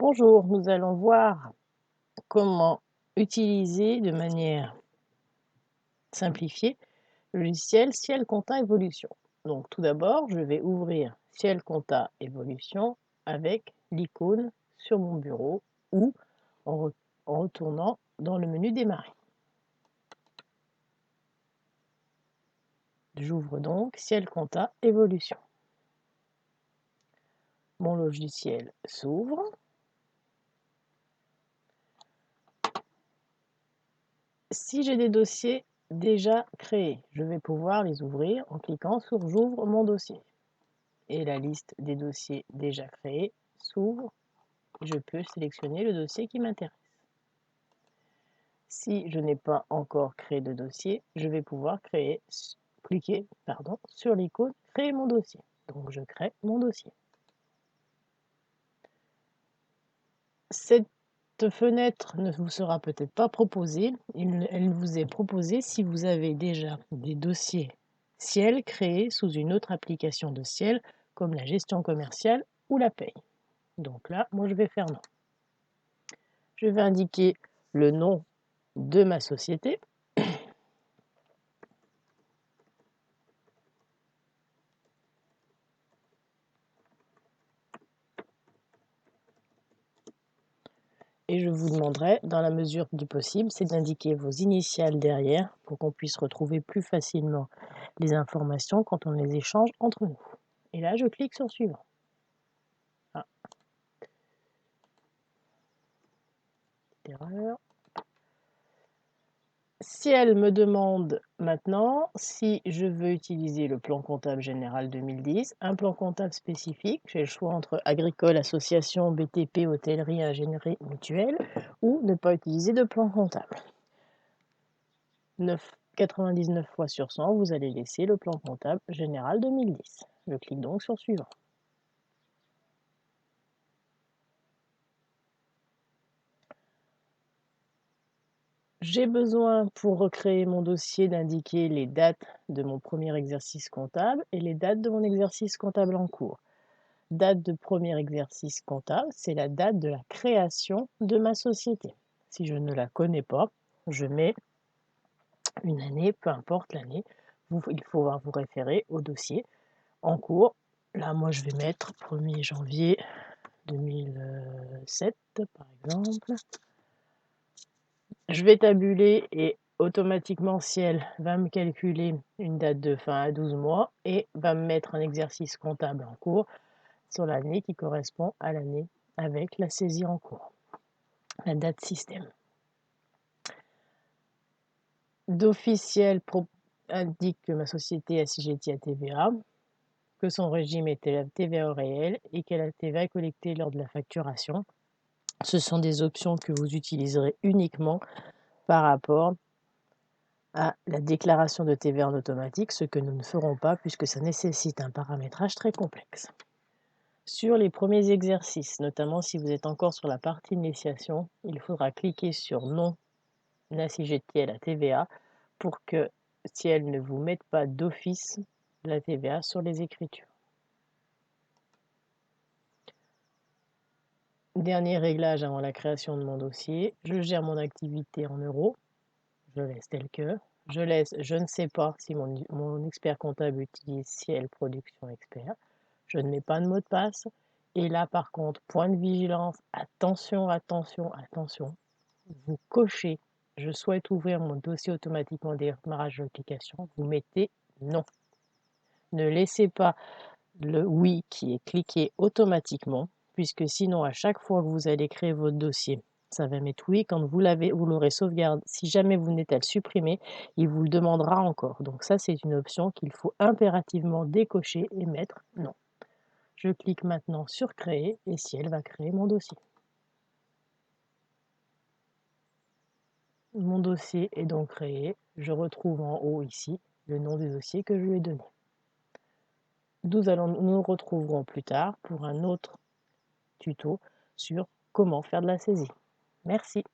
Bonjour, nous allons voir comment utiliser de manière simplifiée le logiciel Ciel Compta Evolution. Donc tout d'abord, je vais ouvrir Ciel Compta Evolution avec l'icône sur mon bureau ou en retournant dans le menu Démarrer. J'ouvre donc Ciel Compta Evolution. Mon logiciel s'ouvre. Si j'ai des dossiers déjà créés, je vais pouvoir les ouvrir en cliquant sur J'ouvre mon dossier. Et la liste des dossiers déjà créés s'ouvre. Je peux sélectionner le dossier qui m'intéresse. Si je n'ai pas encore créé de dossier, je vais pouvoir cliquer sur l'icône Créer mon dossier. Donc je crée mon dossier. Cette fenêtre ne vous sera peut-être pas proposée. Elle vous est proposée si vous avez déjà des dossiers Ciel créés sous une autre application de Ciel, comme la gestion commerciale ou la paye. Donc là, moi je vais faire non. Je vais indiquer le nom de ma société. Et je vous demanderai, dans la mesure du possible, c'est d'indiquer vos initiales derrière pour qu'on puisse retrouver plus facilement les informations quand on les échange entre nous. Et là, je clique sur Suivant. Ah. Erreur. Si elle me demande maintenant si je veux utiliser le plan comptable général 2010, un plan comptable spécifique, j'ai le choix entre agricole, association, BTP, hôtellerie, ingénierie, mutuelle, ou ne pas utiliser de plan comptable. 99 fois sur 100, vous allez laisser le plan comptable général 2010. Je clique donc sur Suivant. J'ai besoin, pour recréer mon dossier, d'indiquer les dates de mon premier exercice comptable et les dates de mon exercice comptable en cours. Date de premier exercice comptable, c'est la date de la création de ma société. Si je ne la connais pas, je mets une année, peu importe l'année. Il faudra vous référer au dossier en cours. Là, moi, je vais mettre 1er janvier 2007, par exemple. Je vais tabuler et automatiquement, Ciel va me calculer une date de fin à 12 mois et va me mettre un exercice comptable en cours sur l'année qui correspond à l'année avec la saisie en cours, la date système. D'officiel indique que ma société est assujettie à TVA, que son régime était la TVA au réel et que la TVA est collectée lors de la facturation. Ce sont des options que vous utiliserez uniquement par rapport à la déclaration de TVA en automatique, ce que nous ne ferons pas puisque ça nécessite un paramétrage très complexe. Sur les premiers exercices, notamment si vous êtes encore sur la partie initiation, il faudra cliquer sur non assujetti à la TVA pour que Ciel ne vous mette pas d'office la TVA sur les écritures. Dernier réglage avant la création de mon dossier, je gère mon activité en euros, je laisse tel que. Je laisse je ne sais pas si mon expert comptable utilise Ciel Production Expert. Je ne mets pas de mot de passe. Et là, par contre, point de vigilance, attention, attention, attention. Vous cochez je souhaite ouvrir mon dossier automatiquement des démarrage de l'application. Vous mettez non. Ne laissez pas le oui qui est cliqué automatiquement, puisque sinon, à chaque fois que vous allez créer votre dossier, ça va mettre oui. Quand vous l'aurez sauvegardé. Si jamais vous n'êtes à le supprimer, il vous le demandera encore. Donc ça, c'est une option qu'il faut impérativement décocher et mettre non. Je clique maintenant sur créer et Ciel va créer mon dossier. Mon dossier est donc créé. Je retrouve en haut ici le nom du dossier que je lui ai donné. Nous retrouverons plus tard pour un autre tuto sur comment faire de la saisie. Merci.